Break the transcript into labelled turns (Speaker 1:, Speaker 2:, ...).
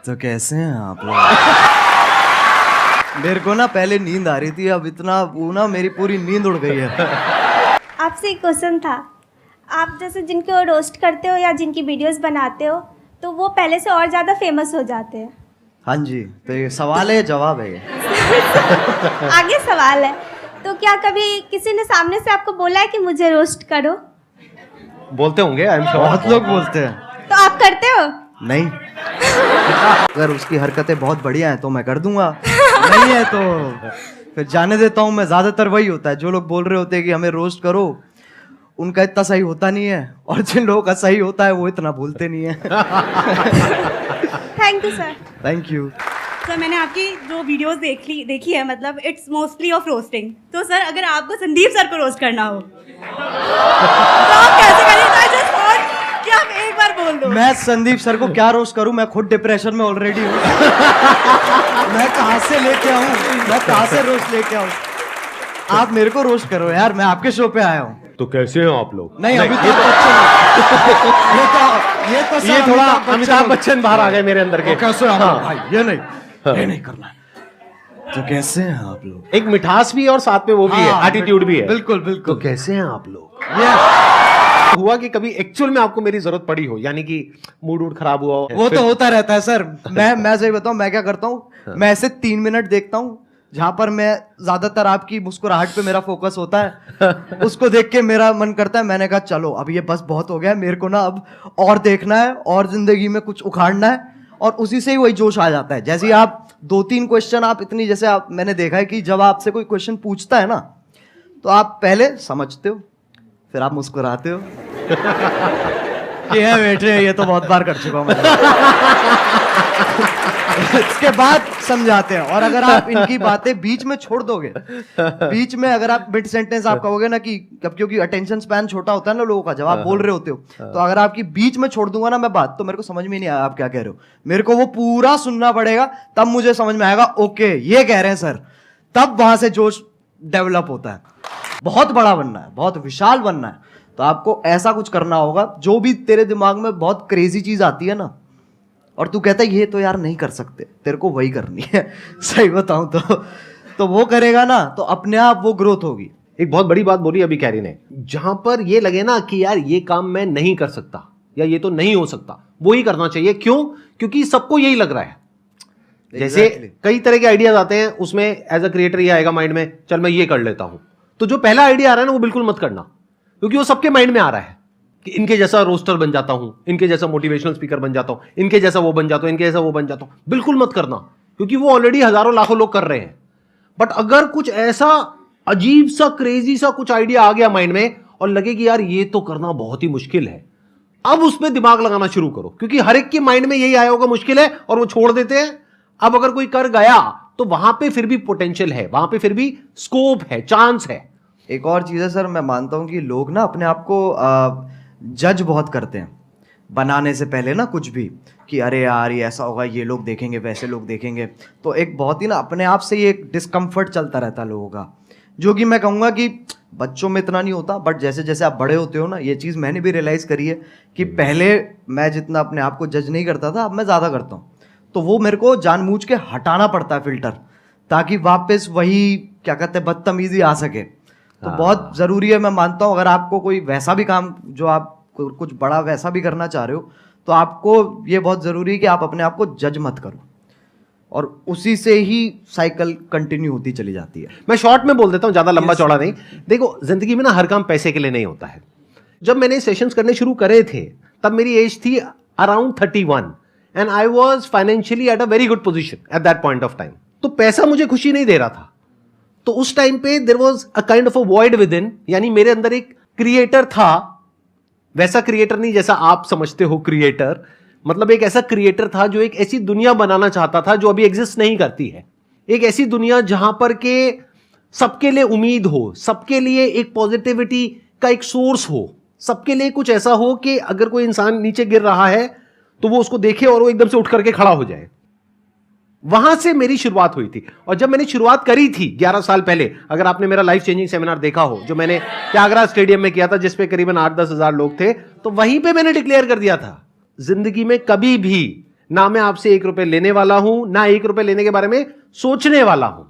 Speaker 1: तो कैसे हैं आप लोग? मेरे को ना पहले नींद आ रही थी, अब इतना वो ना मेरी पूरी नींद उड़ गई है।
Speaker 2: आपसे एक क्वेश्चन था। आप जैसे जिनको रोस्ट करते हो या जिनकी वीडियोस बनाते हो तो वो पहले से और ज़्यादा फेमस हो जाते हैं।
Speaker 1: हाँ जी, तो ये सवाल है जवाब है ये?
Speaker 2: आगे सवाल है, तो क्या कभी किसी ने सामने से आपको बोला है कि मुझे रोस्ट करो?
Speaker 3: बोलते होंगे, आई एम श्योर।
Speaker 1: बहुत लोग बोलते हैं।
Speaker 2: तो आप करते हो?
Speaker 1: नहीं। अगर उसकी हरकतें बहुत बढ़िया हैं तो मैं कर दूंगा, नहीं है तो फिर जाने देता हूँ मैं। ज्यादातर वही होता है, जो लोग बोल रहे होते हैं कि हमें रोस्ट करो, उनका इतना सही होता नहीं है, और जिन लोगों का सही होता है वो इतना बोलते नहीं है।
Speaker 2: Thank you sir.
Speaker 1: Thank you.
Speaker 4: Sir मैंने आपकी जो वीडियोस देखी है, मतलब इट्स मोस्टली ऑफ रोस्टिंग। तो सर अगर आपको संदीप सर को रोस्ट करना हो तो आप कैसे करिए? जस्ट और कि आप एक बार बोल दो।
Speaker 1: मैं संदीप सर को क्या रोस्ट करूं? मैं खुद डिप्रेशन में ऑलरेडी हूँ। मैं कहाँ से लेके आऊँ? मैं कहाँ से रोस्ट लेके आऊँ? आप मेरे को रोस्ट करो यार, मैं आपके शो पे आया हूँ।
Speaker 3: तो कैसे हो आप लोग?
Speaker 1: नहीं, अभी तो
Speaker 3: ये थोड़ा अमिताभ बच्चन बाहर आ गए मेरे अंदर के।
Speaker 1: कैसे हैं
Speaker 3: हाँ।
Speaker 1: भाई? ये नहीं करना है। तो कैसे हैं आप लोग?
Speaker 3: एक मिठास भी और साथ में वो भी है, एटीट्यूड भी है।
Speaker 1: बिल्कुल
Speaker 3: तो
Speaker 1: बिल्कुल।
Speaker 3: कैसे हैं आप लोग?
Speaker 1: ये
Speaker 3: हुआ कि कभी एक्चुअल में आपको मेरी जरूरत पड़ी हो, यानी कि मूड खराब हुआ हो?
Speaker 1: वो तो होता रहता है सर। मैं सही बताऊं, मैं क्या करता हूँ, मैं ऐसे 3 मिनट देखता हूँ जहां पर मैं ज्यादातर आपकी मुस्कुराहट पे मेरा फोकस होता है। उसको देख के मेरा मन करता है, मैंने कहा चलो अब ये बस बहुत हो गया, मेरे को ना अब और देखना है और जिंदगी में कुछ उखाड़ना है, और उसी से ही वही जोश आ जाता है। जैसे ही आप 2-3 क्वेश्चन आप इतनी, जैसे आप, मैंने देखा है कि जब आपसे कोई क्वेश्चन पूछता है ना तो आप पहले समझते हो, फिर आप मुस्कुराते हो कि है बेटे, ये तो बहुत बार कर चुका हूं मैं। इसके बाद समझाते हैं। और अगर आप इनकी बातें बीच में छोड़ दोगे, बीच में अगर आप मिड सेंटेंस आप कहोगे ना कि, क्योंकि अटेंशन स्पैन छोटा होता है ना लोगों का, जब आप बोल रहे होते हो, तो अगर आपकी बीच में छोड़ दूंगा ना मैं बात, तो मेरे को समझ में नहीं आया आप क्या कह रहे हो। मेरे को वो पूरा सुनना पड़ेगा, तब मुझे समझ में आएगा ओके ये कह रहे हैं सर। तब वहां से जोश डेवलप होता है। बहुत बड़ा बनना है, बहुत विशाल बनना है, तो आपको ऐसा कुछ करना होगा। जो भी तेरे दिमाग में बहुत क्रेजी चीज आती है ना, और तू कहता है ये तो यार नहीं कर सकते, तेरे को वही करनी है। सही बताऊं तो वो करेगा ना तो अपने आप वो ग्रोथ होगी।
Speaker 3: एक बहुत बड़ी बात बोली अभी कैरी ने, जहां पर ये लगे ना कि यार ये काम मैं नहीं कर सकता या ये तो नहीं हो सकता, वो ही करना चाहिए। क्यों? क्योंकि सबको यही लग रहा है। जैसे कई तरह के आइडियाज आते हैं, उसमें एज अ क्रिएटर ये आएगा माइंड में, चल मैं ये कर लेता हूं। तो जो पहला आइडिया आ रहा है ना वो बिल्कुल मत करना, क्योंकि वो सबके माइंड में आ रहा है कि इनके जैसा रोस्टर बन जाता हूं, इनके जैसा मोटिवेशनल स्पीकर बन जाता हूं, इनके जैसा वो बन जाता हूं, इनके जैसा वो बन जाता हूं। बिल्कुल मत करना, क्योंकि वो ऑलरेडी हजारों लाखों लोग कर रहे हैं। बट अगर कुछ ऐसा अजीब सा क्रेजी सा कुछ आइडिया आ गया माइंड में और लगे कि यार ये तो करना बहुत ही मुश्किल है, अब उसमें दिमाग लगाना शुरू करो, क्योंकि हर एक के माइंड में यही आया होगा मुश्किल है, और वो छोड़ देते हैं। अब अगर कोई कर गया तो वहां पे फिर भी पोटेंशियल है, वहां पे फिर भी स्कोप है, चांस है।
Speaker 1: एक और चीज़ है सर, मैं मानता हूं कि लोग ना अपने आप को जज बहुत करते हैं बनाने से पहले ना, कुछ भी, कि अरे यार ये ऐसा होगा, ये लोग देखेंगे, वैसे लोग देखेंगे। तो एक बहुत ही ना अपने आप से ये एक डिस्कम्फर्ट चलता रहता है लोगों का, जो कि मैं कहूँगा कि बच्चों में इतना नहीं होता, बट जैसे जैसे आप बड़े होते हो ना, ये चीज़ मैंने भी रियलाइज़ करी है कि पहले मैं जितना अपने आप को जज नहीं करता था, अब मैं ज़्यादा करता हूँ। तो वो मेरे को जानबूझ के हटाना पड़ता है फिल्टर, ताकि वापस वही क्या कहते हैं बदतमीजी आ सके। तो बहुत ज़रूरी है, मैं मानता हूँ। अगर आपको कोई वैसा भी काम, जो आप कुछ बड़ा वैसा भी करना चाह रहे हो, तो आपको ये बहुत ज़रूरी है कि आप अपने आप को जज मत करो, और उसी से ही साइकिल कंटिन्यू होती चली जाती है।
Speaker 3: मैं शॉर्ट में बोल देता हूं, ज्यादा लंबा चौड़ा नहीं। देखो, जिंदगी में ना हर काम पैसे के लिए नहीं होता है। जब मैंने सेशंस करने शुरू करे थे, तब मेरी एज थी around 31 and I was financially at a very good position at that point of time. तो पैसा मुझे खुशी नहीं दे रहा था। तो उस टाइम पे there was a kind of a void within, यानी मेरे अंदर एक क्रिएटर था। वैसा क्रिएटर नहीं जैसा आप समझते हो क्रिएटर, मतलब एक ऐसा क्रिएटर था जो एक ऐसी दुनिया बनाना चाहता था जो अभी एग्जिस्ट नहीं करती है। एक ऐसी दुनिया जहां पर के सबके लिए उम्मीद हो, सबके लिए एक पॉजिटिविटी का एक सोर्स हो, सबके लिए कुछ ऐसा हो कि अगर कोई इंसान नीचे गिर रहा है तो वो उसको देखे और वो एकदम से उठ करके खड़ा हो जाए। वहां से मेरी शुरुआत हुई थी। और जब मैंने शुरुआत करी थी 11 साल पहले, अगर आपने मेरा लाइफ चेंजिंग सेमिनार देखा हो जो मैंने त्यागराज स्टेडियम में किया था, जिसपे करीबन 8-10 हजार लोग थे, तो वहीं पे मैंने डिक्लेयर कर दिया था, जिंदगी में कभी भी ना मैं आपसे 1 रुपए लेने वाला हूं, ना 1 रुपए लेने के बारे में सोचने वाला हूं।